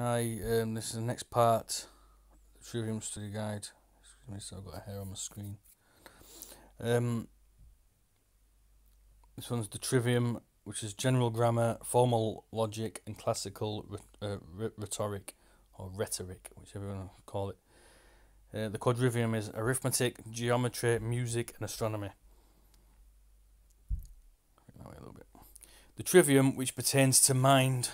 Hi, this is the next part of the Trivium study guide. Excuse me, so I've got a hair on my screen. This one's the Trivium, which is general grammar, formal logic, and classical rhetoric, or rhetoric, whichever you want to call it. The quadrivium is arithmetic, geometry, music, and astronomy. The trivium, which pertains to mind.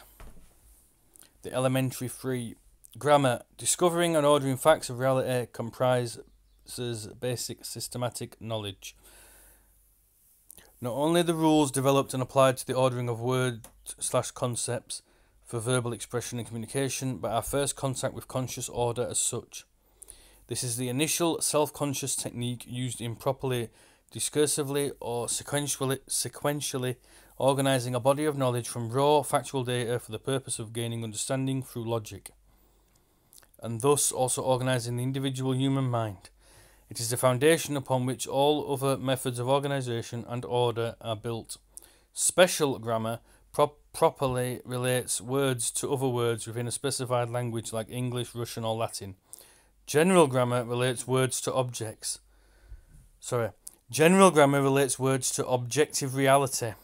The elementary three. Grammar. Discovering and ordering facts of reality comprises basic systematic knowledge. Not only the rules developed and applied to the ordering of words/concepts for verbal expression and communication, but our first contact with conscious order as such. This is the initial self-conscious technique used improperly, discursively, or sequentially organizing a body of knowledge from raw factual data for the purpose of gaining understanding through logic, and thus also organizing the individual human mind. It is the foundation upon which all other methods of organization and order are built. Special grammar properly relates words to other words within a specified language like English, Russian, or Latin. General grammar relates words to objects. General grammar relates words to objective reality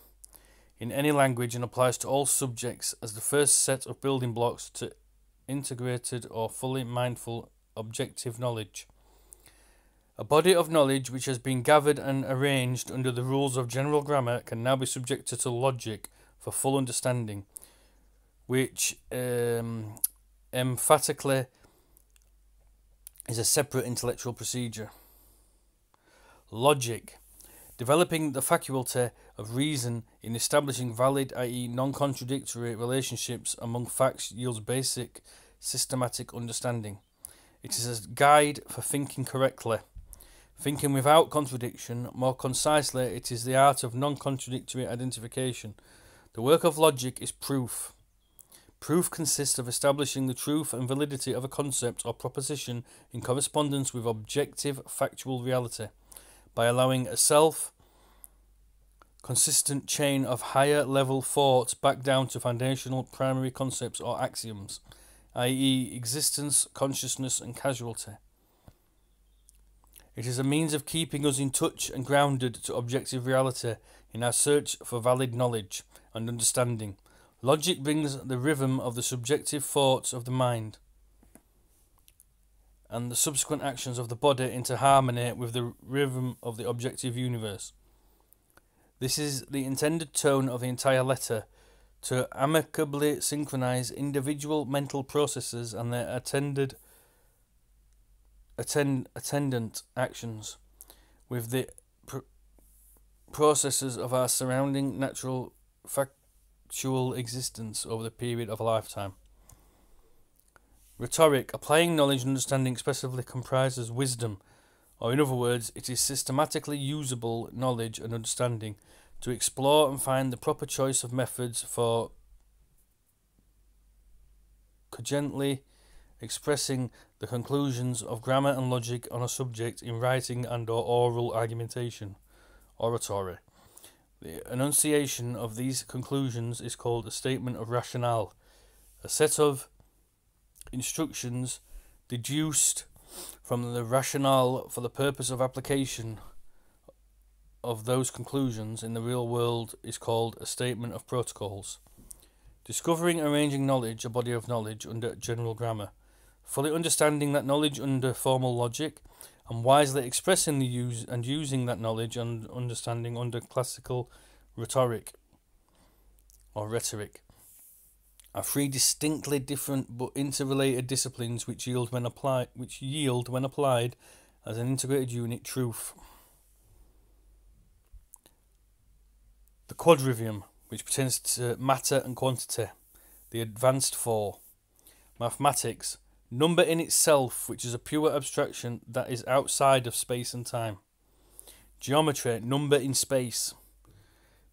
in any language and applies to all subjects as the first set of building blocks to integrated or fully mindful objective knowledge. A body of knowledge which has been gathered and arranged under the rules of general grammar can now be subjected to logic for full understanding, which emphatically is a separate intellectual procedure. Logic. Developing the faculty of reason in establishing valid, i.e. non-contradictory relationships among facts yields basic systematic understanding. It is a guide for thinking correctly. Thinking without contradiction, more concisely, it is the art of non-contradictory identification. The work of logic is proof. Proof consists of establishing the truth and validity of a concept or proposition in correspondence with objective factual reality, by allowing a self-consistent chain of higher-level thoughts back down to foundational primary concepts or axioms, i.e. existence, consciousness, and causality. It is a means of keeping us in touch and grounded to objective reality in our search for valid knowledge and understanding. Logic brings the rhythm of the subjective thoughts of the mind and the subsequent actions of the body into harmony with the rhythm of the objective universe. This is the intended tone of the entire letter, to amicably synchronize individual mental processes and their attendant actions with the processes of our surrounding natural factual existence over the period of a lifetime. Rhetoric. Applying knowledge and understanding expressively comprises wisdom, or in other words, it is systematically usable knowledge and understanding to explore and find the proper choice of methods for cogently expressing the conclusions of grammar and logic on a subject in writing and or oral argumentation, oratory. The enunciation of these conclusions is called a statement of rationale, a set of instructions deduced from the rationale for the purpose of application of those conclusions in the real world is called a statement of protocols. Discovering and arranging knowledge, a body of knowledge under general grammar. Fully understanding that knowledge under formal logic, and wisely expressing the use and using that knowledge and understanding under classical rhetoric or rhetoric, are three distinctly different but interrelated disciplines which yield when applied as an integrated unit truth. The quadrivium, which pertains to matter and quantity. The advanced four. Mathematics. Number in itself, which is a pure abstraction that is outside of space and time. Geometry. Number in space.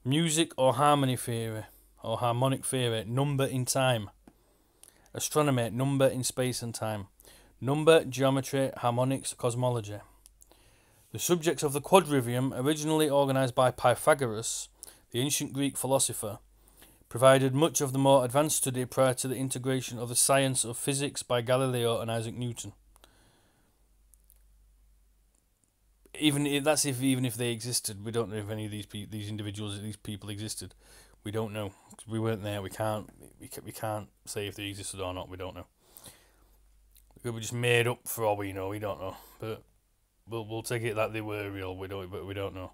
Music or harmonic theory. Number in time. Astronomy. Number in space and time. Number, geometry, harmonics, cosmology. The subjects of the quadrivium, originally organized by Pythagoras, the ancient Greek philosopher, provided much of the more advanced study prior to the integration of the science of physics by Galileo and Isaac Newton. Even if they existed, we don't know if any of these people existed. We don't know. We weren't there. We can't say if they existed or not. We don't know. They were just made up for all we know. We don't know, but we'll take it that they were real. We don't know.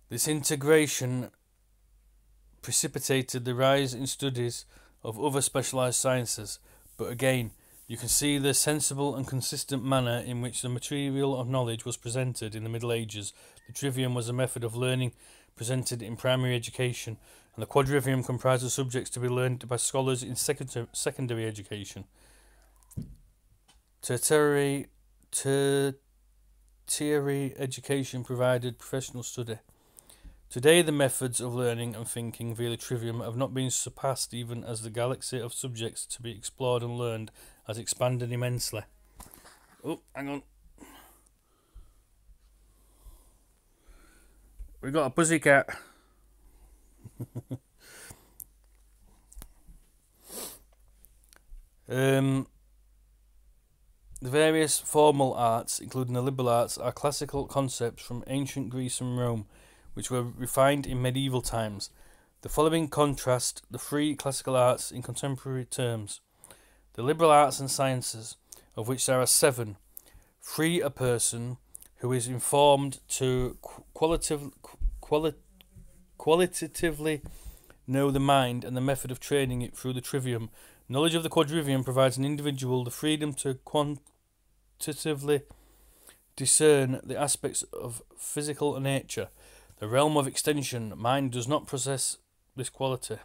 This integration precipitated the rise in studies of other specialised sciences, but again, you can see the sensible and consistent manner in which the material of knowledge was presented in the Middle Ages. The trivium was a method of learning presented in primary education, and the quadrivium comprised of subjects to be learned by scholars in secondary education. Tertiary education provided professional study. Today, the methods of learning and thinking via the trivium have not been surpassed, even as the galaxy of subjects to be explored and learned has expanded immensely. Oh, hang on. We got a pussycat. The various formal arts, including the liberal arts, are classical concepts from ancient Greece and Rome, which were refined in medieval times. The following contrast the three classical arts in contemporary terms. The liberal arts and sciences, of which there are 7, free a person who is informed to qualitatively know the mind and the method of training it through the trivium. Knowledge of the quadrivium provides an individual the freedom to quantitatively discern the aspects of physical nature. The realm of extension, mind does not possess this quality.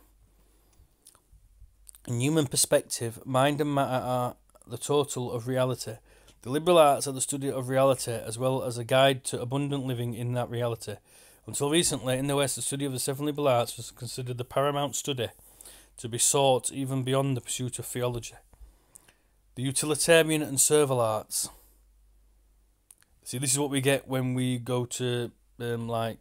In human perspective, mind and matter are the total of reality. The liberal arts are the study of reality as well as a guide to abundant living in that reality. Until recently, in the West, the study of the 7 liberal arts was considered the paramount study to be sought even beyond the pursuit of theology. The utilitarian and servile arts. See, this is what we get when we go to like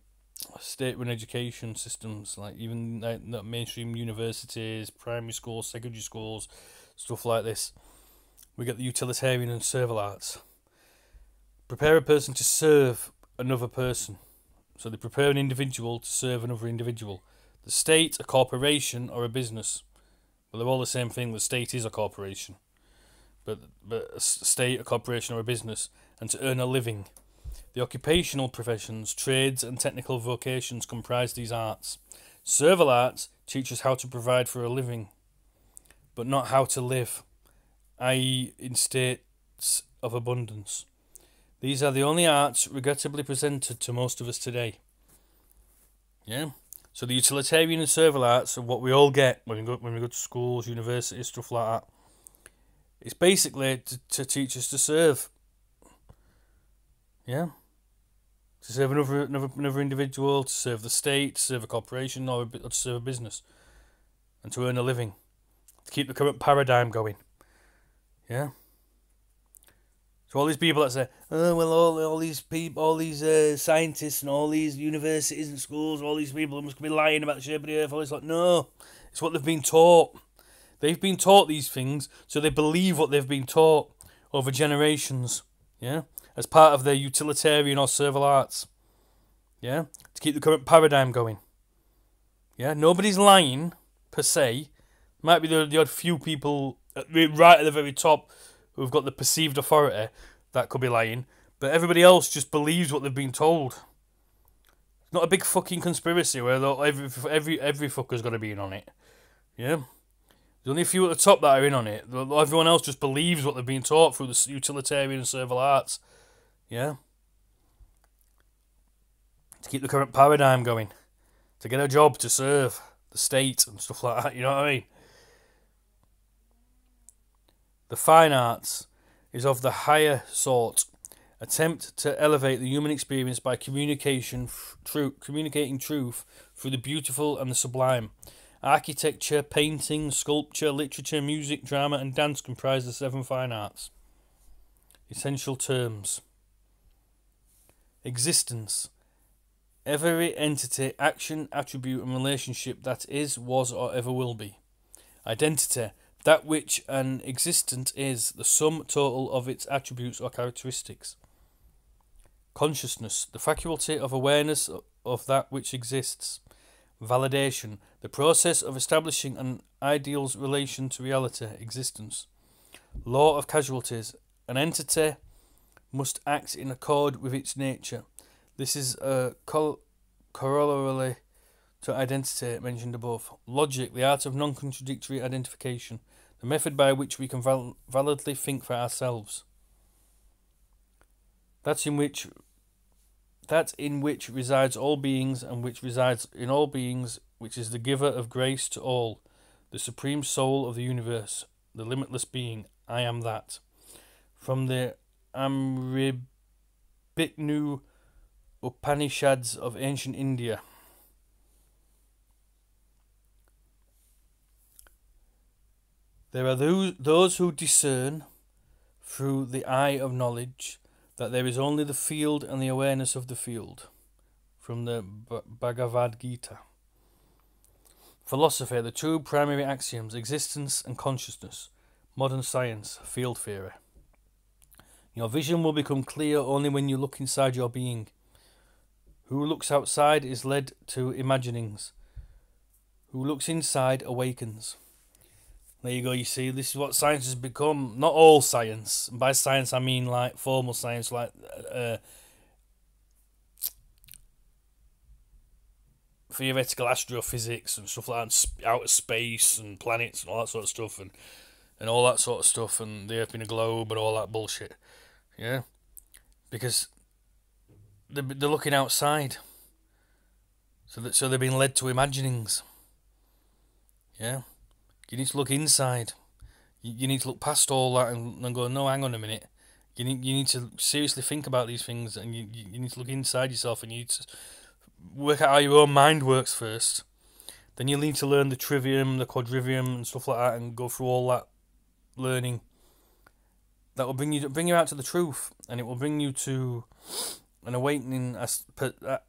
state-run education systems, like even like mainstream universities, primary schools, secondary schools, stuff like this. We get the utilitarian and servile arts. Prepare a person to serve another person. So they prepare an individual to serve another individual. The state, a corporation, or a business. Well, they're all the same thing. The state is a corporation. But a state, a corporation, or a business. And to earn a living. The occupational professions, trades, and technical vocations comprise these arts. Servile arts teach us how to provide for a living, but not how to live, i.e. in states of abundance. These are the only arts regrettably presented to most of us today. Yeah? So the utilitarian and servile arts are what we all get when we go to schools, universities, stuff like that. It's basically to teach us to serve. Yeah? To serve another individual, to serve the state, to serve a corporation, or to serve a business. And to earn a living. To keep the current paradigm going. Yeah? So all these people that say, oh, well, all these people, all these scientists and all these universities and schools, all these people must be lying about the shape of the earth. All this, like, no, it's what they've been taught. They've been taught these things, so they believe what they've been taught over generations. Yeah, as part of their utilitarian or servile arts. Yeah, to keep the current paradigm going. Yeah, nobody's lying per se. Might be the odd few people right at the very top who've got the perceived authority that could be lying, but everybody else just believes what they've been told. It's not a big fucking conspiracy where every fucker's got to be in on it. Yeah, there's only a few at the top that are in on it. Everyone else just believes what they've been taught through the utilitarian and servile arts. Yeah, to keep the current paradigm going, to get a job, to serve the state and stuff like that. You know what I mean? The fine arts is of the higher sort. Attempt to elevate the human experience by communicating truth through the beautiful and the sublime. Architecture, painting, sculpture, literature, music, drama, and dance comprise the 7 fine arts. Essential terms. Existence. Every entity, action, attribute and relationship that is, was or ever will be. Identity, that which an existent is, the sum total of its attributes or characteristics. Consciousness, the faculty of awareness of that which exists. Validation, the process of establishing an ideal's relation to reality, existence. Law of causality, an entity must act in accord with its nature. This is a corollary to identity mentioned above. Logic, the art of non-contradictory identification, the method by which we can validly think for ourselves. That in which resides all beings, and which resides in all beings, which is the giver of grace to all, the supreme soul of the universe, the limitless being. I am that. From the Amribhiknu Upanishads of ancient India. There are those who discern through the eye of knowledge that there is only the field and the awareness of the field. From the Bhagavad Gita. Philosophy, the two primary axioms, existence and consciousness. Modern science, field theory. Your vision will become clear only when you look inside your being. Who looks outside is led to imaginings. Who looks inside awakens. There you go, you see, this is what science has become. Not all science. And by science I mean like formal science, like theoretical astrophysics and stuff like that, outer space and planets and all that sort of stuff, and all that sort of stuff, and the Earth being a globe and all that bullshit. Yeah? Because they're looking outside. So they're being led to imaginings. Yeah? You need to look inside. You need to look past all that and go, no, hang on a minute. You need to seriously think about these things, and you need to look inside yourself, and you need to work out how your own mind works first. Then you need to learn the Trivium, the Quadrivium, and stuff like that, and go through all that learning. That will bring you out to the truth, and it will bring you to an awakening,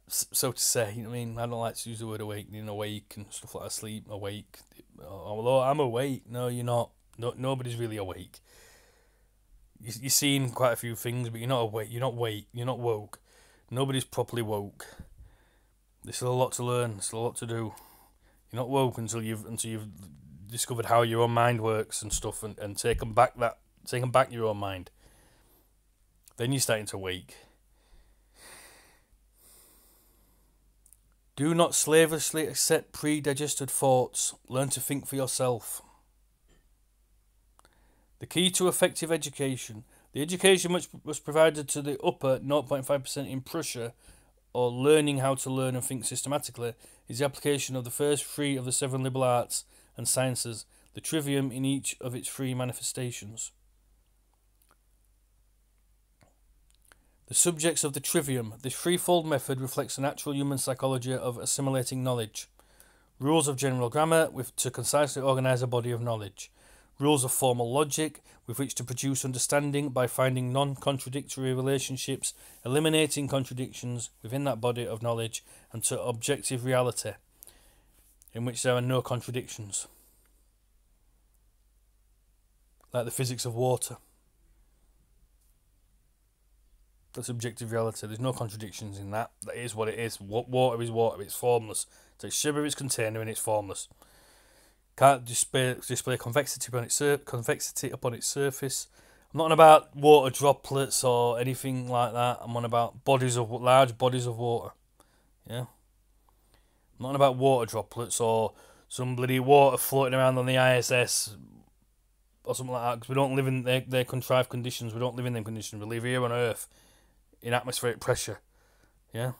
so to say. You know what I mean? I don't like to use the word awakening, awake, and stuff like that. Sleep, awake. Although I'm awake, no, you're not. No, nobody's really awake. You're seeing quite a few things, but you're not awake. You're not awake. You're not woke. Nobody's properly woke. There's still a lot to learn. There's still a lot to do. You're not woke until you've discovered how your own mind works and stuff, and taken back your own mind. Then you're starting to wake. Do not slavishly accept pre-digested thoughts. Learn to think for yourself. The key to effective education. The education which was provided to the upper 0.5% in Prussia, or learning how to learn and think systematically, is the application of the first three of the 7 liberal arts and sciences, the Trivium in each of its 3 manifestations. The subjects of the Trivium. This threefold method reflects the natural human psychology of assimilating knowledge. Rules of general grammar to concisely organize a body of knowledge. Rules of formal logic with which to produce understanding by finding non-contradictory relationships, eliminating contradictions within that body of knowledge, and to objective reality, in which there are no contradictions. Like the physics of water. That's objective reality. There's no contradictions in that. That is what it is. Water is water. It's formless. It's sugar, its container, and it's formless. Can't display convexity upon its surface. I'm not on about water droplets or anything like that. I'm on about large bodies of water. Yeah. I'm not on about water droplets or some bloody water floating around on the ISS or something like that, because we don't live in their contrived conditions. We don't live in them conditions. We live here on Earth in atmospheric pressure. Yeah.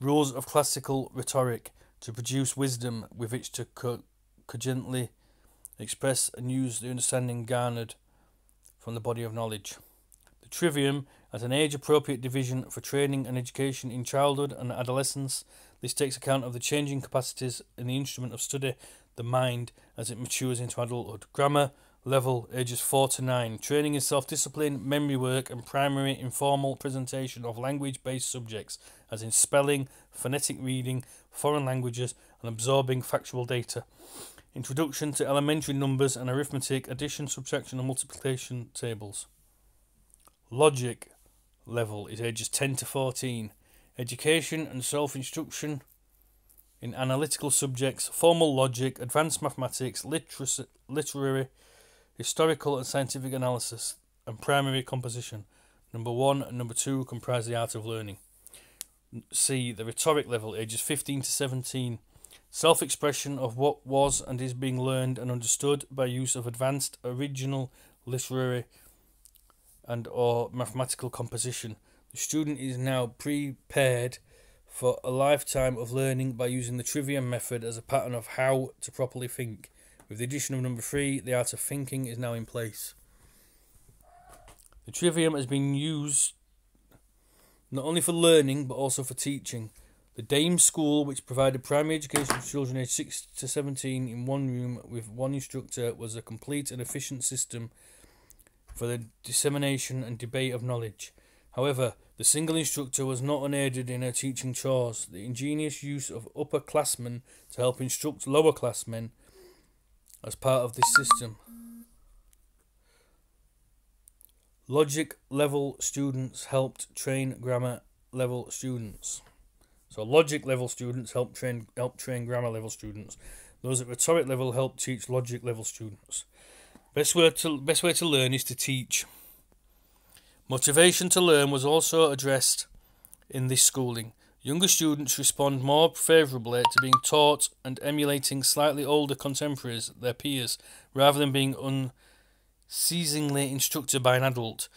Rules of classical rhetoric to produce wisdom with which to cogently express and use the understanding garnered from the body of knowledge. The Trivium as an age-appropriate division for training and education in childhood and adolescence. This takes account of the changing capacities in the instrument of study, the mind, as it matures into adulthood. Grammar, level ages 4 to 9. Training in self-discipline, memory work and primary informal presentation of language-based subjects as in spelling, phonetic reading, foreign languages and absorbing factual data. Introduction to elementary numbers and arithmetic, addition, subtraction and multiplication tables. Logic level is ages 10 to 14. Education and self-instruction in analytical subjects, formal logic, advanced mathematics, literary, historical and scientific analysis, and primary composition. Number 1 and number 2 comprise the art of learning. C. The rhetoric level, ages 15 to 17. Self-expression of what was and is being learned and understood by use of advanced, original, literary and or mathematical composition. The student is now prepared for a lifetime of learning by using the Trivium method as a pattern of how to properly think. With the addition of number 3, the art of thinking is now in place. The Trivium has been used not only for learning but also for teaching. The Dame School, which provided primary education for children aged 6 to 17 in one room with one instructor, was a complete and efficient system for the dissemination and debate of knowledge. However, the single instructor was not unaided in her teaching chores. The ingenious use of upperclassmen to help instruct lowerclassmen as part of this system. Logic level students helped train grammar level students. So logic level students help train grammar level students. Those at rhetoric level help teach logic level students. Best way to learn is to teach. Motivation to learn was also addressed in this schooling. Younger students respond more favourably to being taught and emulating slightly older contemporaries, their peers, rather than being unceasingly instructed by an adult.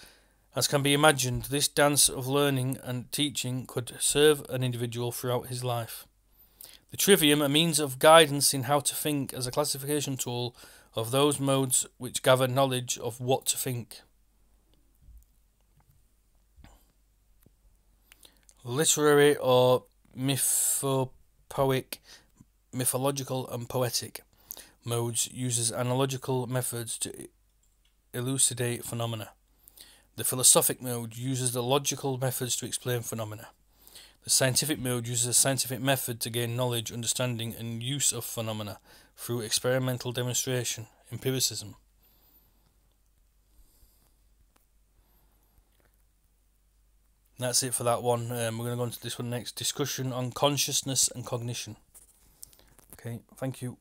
As can be imagined, this dance of learning and teaching could serve an individual throughout his life. The Trivium, a means of guidance in how to think as a classification tool of those modes which gather knowledge of what to think. Literary or mythopoeic, mythological and poetic modes uses analogical methods to elucidate phenomena. The philosophic mode uses the logical methods to explain phenomena. The scientific mode uses a scientific method to gain knowledge, understanding and use of phenomena through experimental demonstration, empiricism. That's it for that one. We're going to go on to this one next. Discussion on consciousness and cognition. Okay, thank you.